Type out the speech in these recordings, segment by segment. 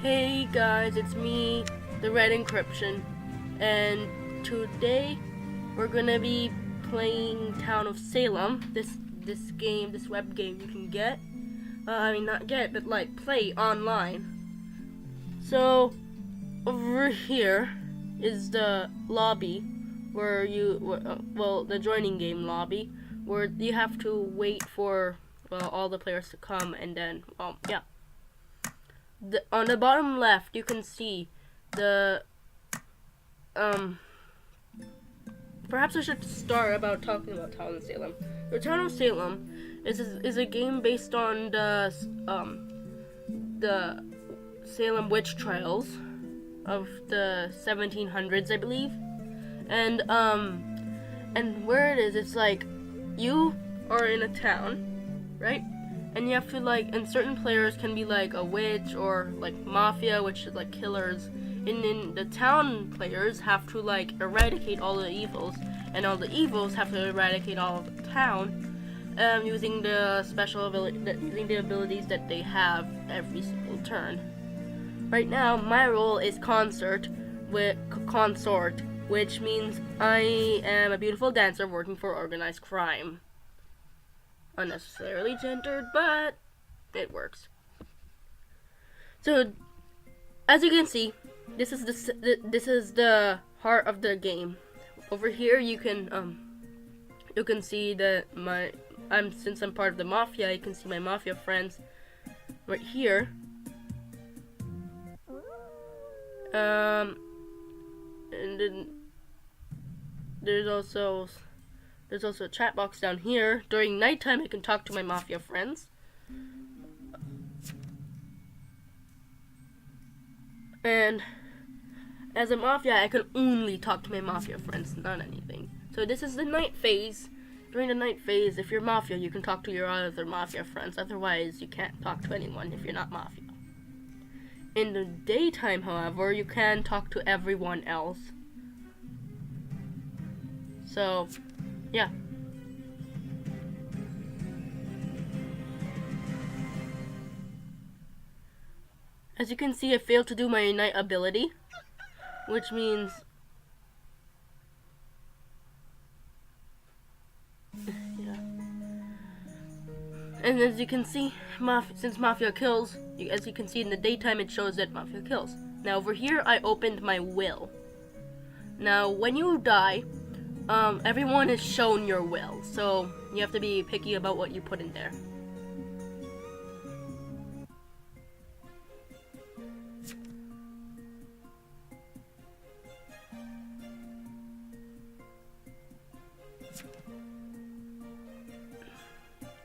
Hey guys, it's me, the Red Encryption, and today we're gonna be playing Town of Salem. This web game you can get. Not get, but like play online. So over here is the lobby where the joining game lobby, where you have to wait for all the players to come, and then on the bottom left, you can see the perhaps I should start about talking about Town of Salem. The Town of Salem is a game based on the Salem Witch Trials of the 1700s, I believe. And where it is, it's like you are in a town, right? And you have to and certain players can be like a witch or like mafia, which is like killers. And then the town players have to eradicate all the evils, and all the evils have to eradicate all of the town, using the using the abilities that they have every single turn. Right now, my role is consort, which means I am a beautiful dancer working for organized crime. Unnecessarily gendered, but it works. So, as you can see, this is the heart of the game. Over here, you can see that since I'm part of the mafia, you can see my mafia friends right here. And then there's also a chat box down here. During nighttime, I can talk to my mafia friends. And as a mafia, I can only talk to my mafia friends, not anything. So this is the night phase. During the night phase, if you're mafia, you can talk to your other mafia friends. Otherwise, you can't talk to anyone if you're not mafia. In the daytime, however, you can talk to everyone else. So, yeah. As you can see, I failed to do my night ability, which means And as you can see, since Mafia kills, as you can see in the daytime, it shows that Mafia kills. Now over here, I opened my will. Now, when you die, everyone is shown your will, so you have to be picky about what you put in there.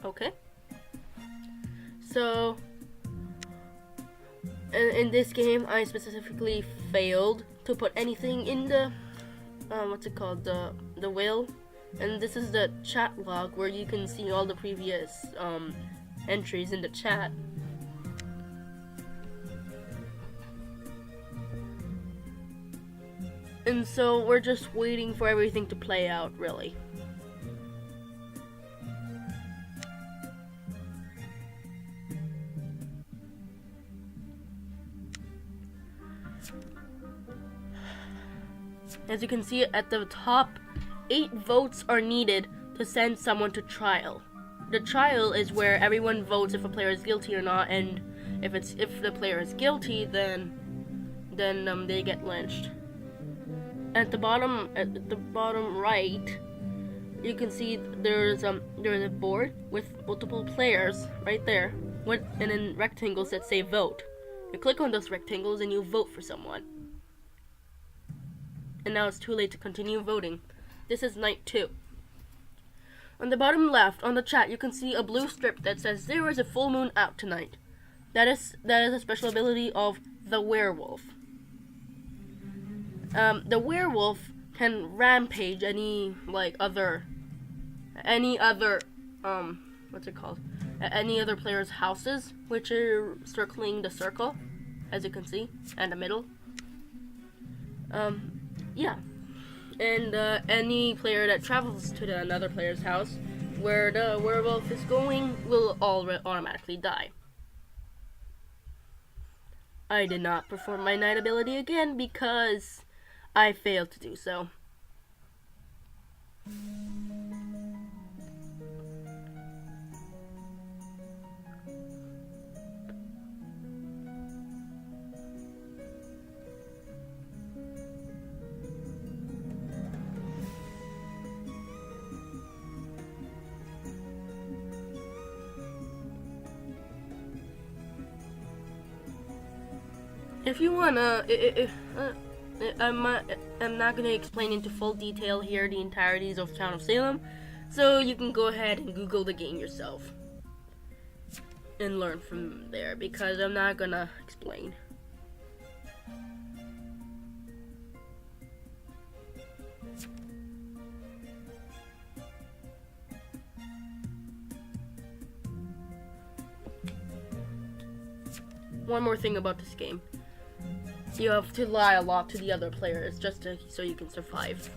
Okay. So, in this game, I specifically failed to put anything in the, the will. And this is the chat log where you can see all the previous entries in the chat. And so we're just waiting for everything to play out, really. As you can see at the top, 8 votes are needed to send someone to trial. The trial is where everyone votes if a player is guilty or not, and if the player is guilty, then they get lynched. At the bottom right, you can see there's a board with multiple players right there, and then rectangles that say vote. You click on those rectangles and you vote for someone. And now it's too late to continue voting. This is night 2. On the bottom left, on the chat, you can see a blue strip that says there is a full moon out tonight. That is a special ability of the werewolf. The werewolf can rampage any other player's houses, which are circling the circle, as you can see, and the middle. Yeah, and any player that travels to another player's house where the werewolf is going will automatically die. I did not perform my night ability again because I failed to do so. If you wanna, I'm not gonna explain into full detail here the entireties of Town of Salem, so you can go ahead and Google the game yourself and learn from there because I'm not gonna explain. One more thing about this game. You have to lie a lot to the other players just so you can survive.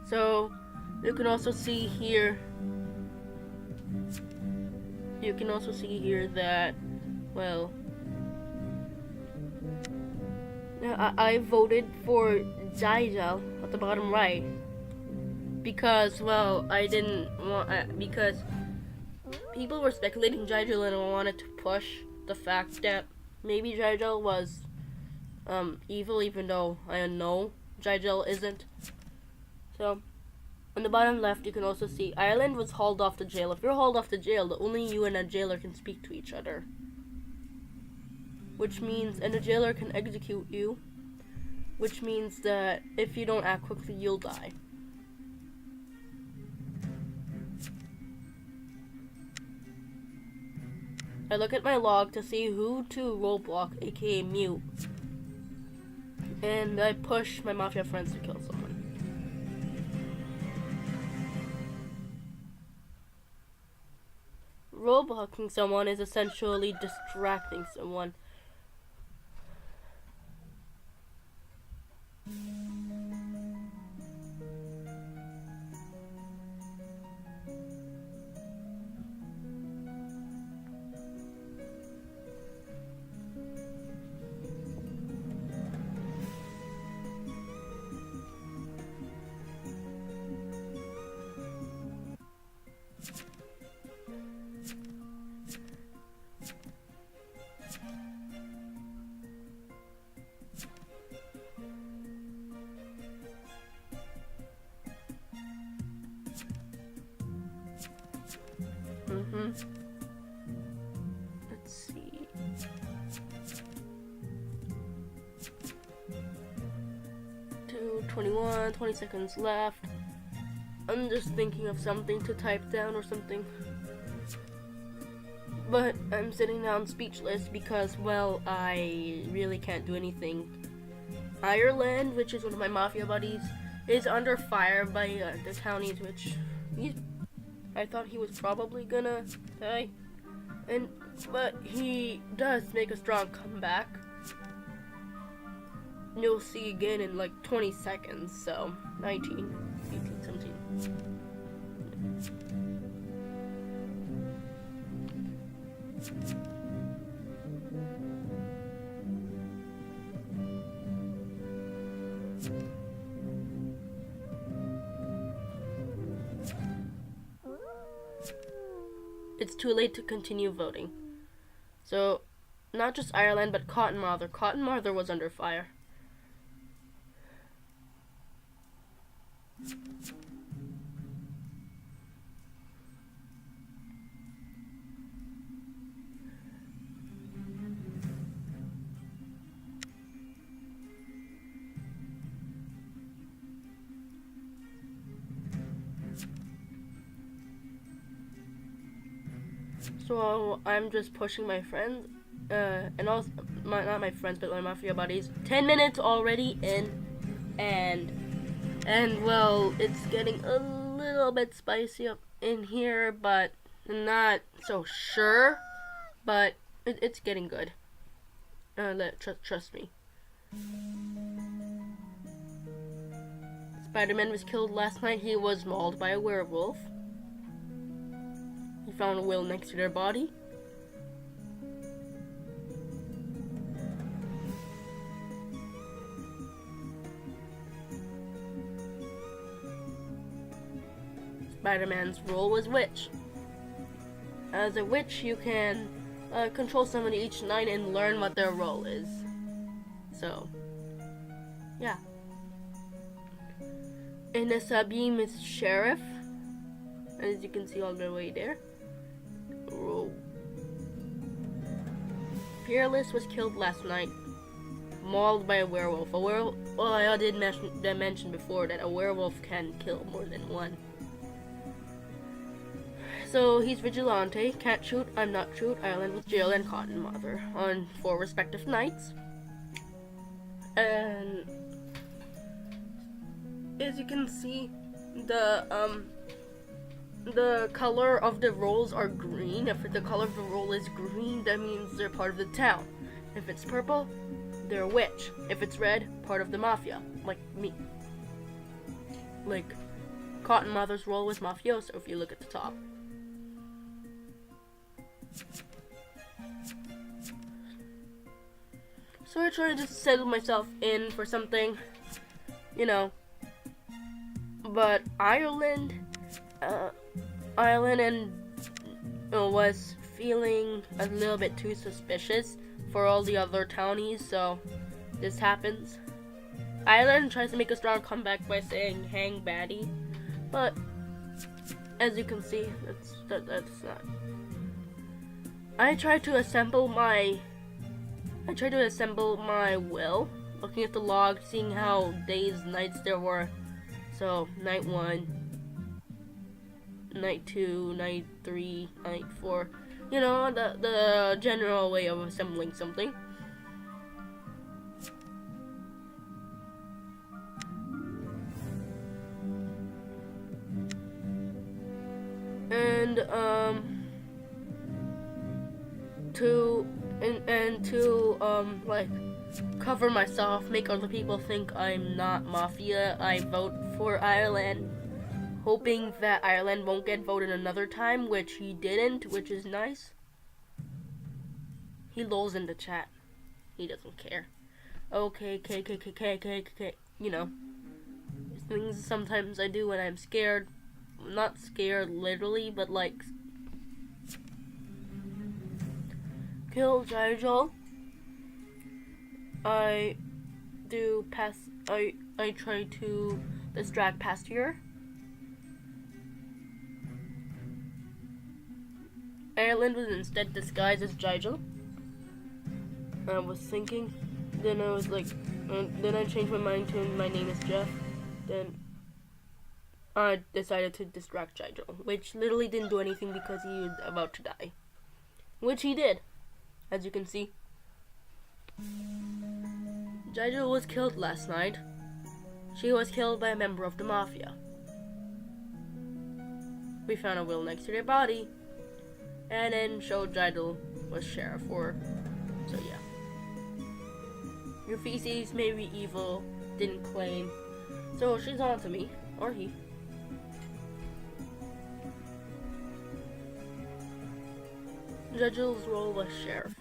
So, you can also see here that, well, I voted for Jaijal at the bottom right because, well, I didn't want, because people were speculating Jaijal and I wanted to push the fact that maybe Jaijal was evil, even though I know Jaijal isn't. So, on the bottom left, you can also see Ireland was hauled off to jail. If you're hauled off to jail, only you and a jailer can speak to each other. Which means, and a jailer can execute you. Which means that if you don't act quickly, you'll die. I look at my log to see who to roadblock, aka mute. And I push my mafia friends to kill someone. Roadblocking someone is essentially distracting someone. Let's see. Two 21, 20 seconds left. I'm just thinking of something to type down or something. But I'm sitting down speechless because, well, I really can't do anything. Ireland, which is one of my mafia buddies, is under fire by the townies, which I thought he was probably gonna die. But he does make a strong comeback. You'll see again in like 20 seconds, so 19, 18, 17. It's too late to continue voting. So, not just Ireland, but Cotton Mather. Cotton Mather was under fire. So I'm just pushing my friends, and also not my friends, but my mafia buddies. 10 minutes already in, and well, it's getting a little bit spicy up in here, but not so sure. But it's getting good. Trust me. Spider-Man was killed last night. He was mauled by a werewolf. He found a will next to their body. Spider-Man's role was witch. As a witch, you can control somebody each night and learn what their role is. So, yeah. In the sub-beam is Sheriff, as you can see all the way there. Fearless was killed last night, mauled by a werewolf. Well, I did mention before that a werewolf can kill more than one. So he's Vigilante, Can't Shoot, I'm Not Shoot, Island with Jill, and Cotton Mother on 4 respective nights. And as you can see, the color of the roles are green. If the color of the role is green, that means they're part of the town. If it's purple, they're a witch. If it's red, part of the mafia, like me. Like Cotton Mother's role was mafioso if you look at the top. So I try to just settle myself in for something, you know. But Ireland was feeling a little bit too suspicious for all the other townies, so this happens. Ireland tries to make a strong comeback by saying "hang baddie," but as you can see, that's not. I tried to assemble my will, looking at the log, seeing how days, nights there were. So, night 1, night 2, night 3, night 4. You know, the general way of assembling something. And, to like, cover myself, make other people think I'm not mafia, I vote for Ireland, hoping that Ireland won't get voted another time, which he didn't, which is nice. He lolls in the chat. He doesn't care. Okay, K. You know, things sometimes I do when I'm scared. Not scared literally, but like, kill Nigel. I try to distract Pasteur. Ireland was instead disguised as Nigel. I was thinking, then I was like, then I changed my mind to my name is Jeff. Then I decided to distract Nigel, which literally didn't do anything because he was about to die. Which he did, as you can see. Nigel was killed last night. She was killed by a member of the mafia. We found a will next to their body, and then showed Nigel was sheriff, so yeah. Your feces may be evil, didn't claim, so she's on to me, or he. Nigel's role was sheriff.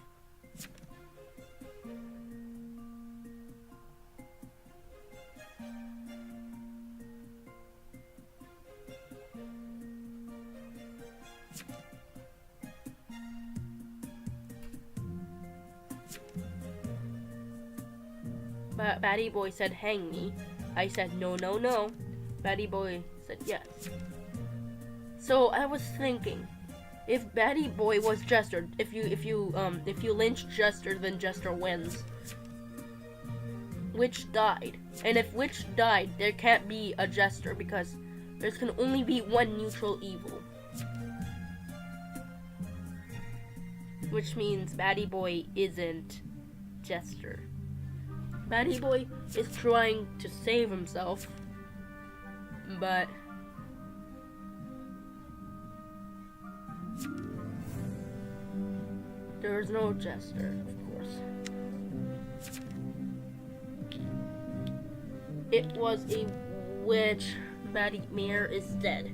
But Batty Boy said hang me. I said no. Batty Boy said yes. So I was thinking, if Batty Boy was Jester, if you lynch Jester, then Jester wins. Witch died, and if Witch died, there can't be a Jester because there can only be one neutral evil. which means Batty Boy isn't Jester. Batty Boy is trying to save himself, but there is no Jester, of course. It was a witch. Batty Mare is dead.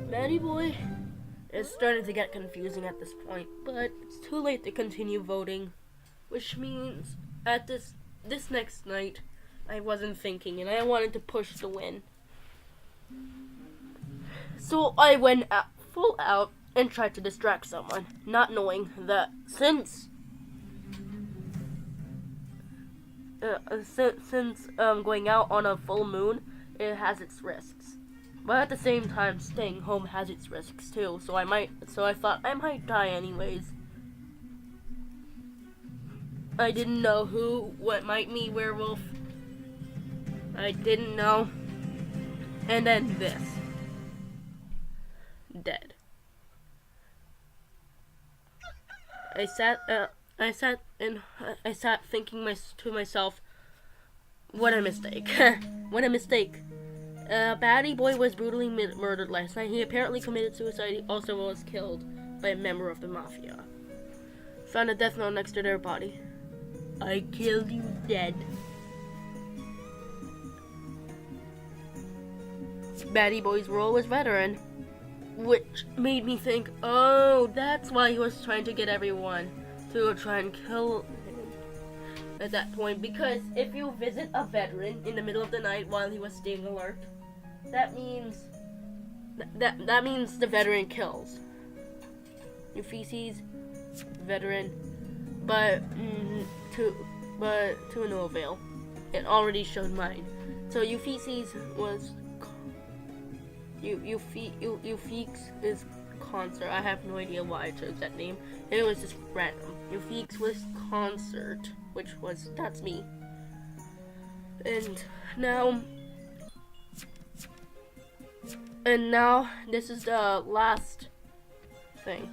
Batty Boy is starting to get confusing at this point, but it's too late to continue voting, which means at this next night, I wasn't thinking and I wanted to push the win. So I went full out and tried to distract someone, not knowing that since going out on a full moon, it has its risks. But at the same time, staying home has its risks too. So I thought I might die anyways. I didn't know what might be werewolf. I didn't know. And then this. Dead. I sat thinking to myself, what a mistake. What a mistake. Batty Boy was brutally murdered last night. He apparently committed suicide. He also was killed by a member of the mafia. Found a death note next to their body. I killed you dead. Batty Boy's role was veteran, which made me think, oh, that's why he was trying to get everyone to try and kill him at that point. Because if you visit a veteran in the middle of the night while he was staying alert, that means that means the veteran kills. Your feces, veteran, but to no avail. It already showed mine. So Eupheses was Euphees is concert. I have no idea why I chose that name. It was just random. Euphees was concert, that's me. And now this is the last thing.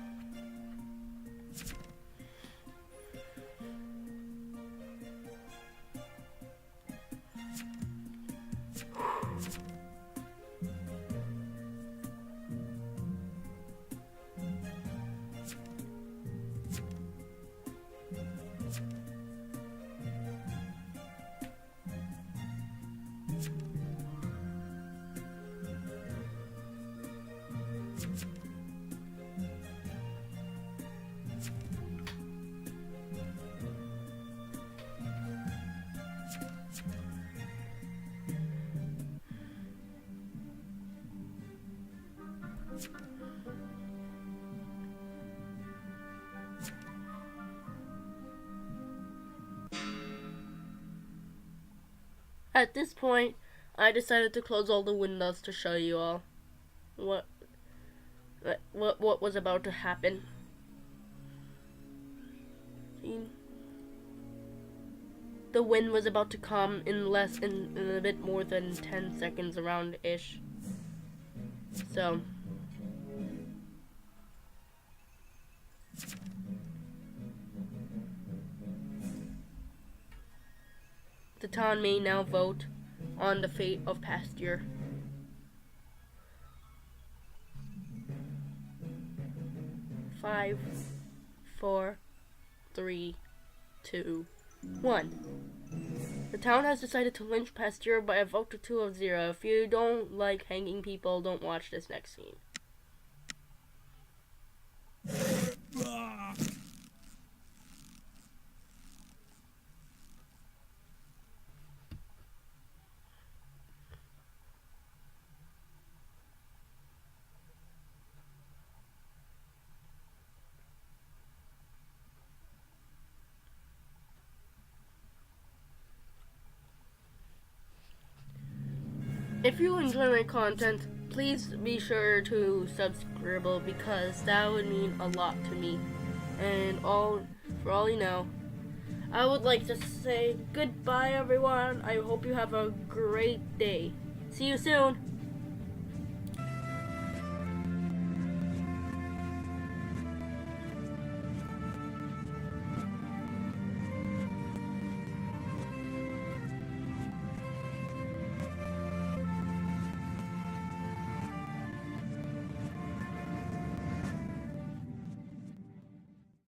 At this point, I decided to close all the windows to show you all what was about to happen. See? The wind was about to come in a bit more than 10 seconds around-ish. So the town may now vote on the fate of Pasture. 5, 4, 3, 2, 1. The town has decided to lynch Pasture by a vote of 2-0. If you don't like hanging people, don't watch this next scene. If you enjoy my content, please be sure to subscribe because that would mean a lot to me. And for all you know, I would like to say goodbye everyone. I hope you have a great day. See you soon.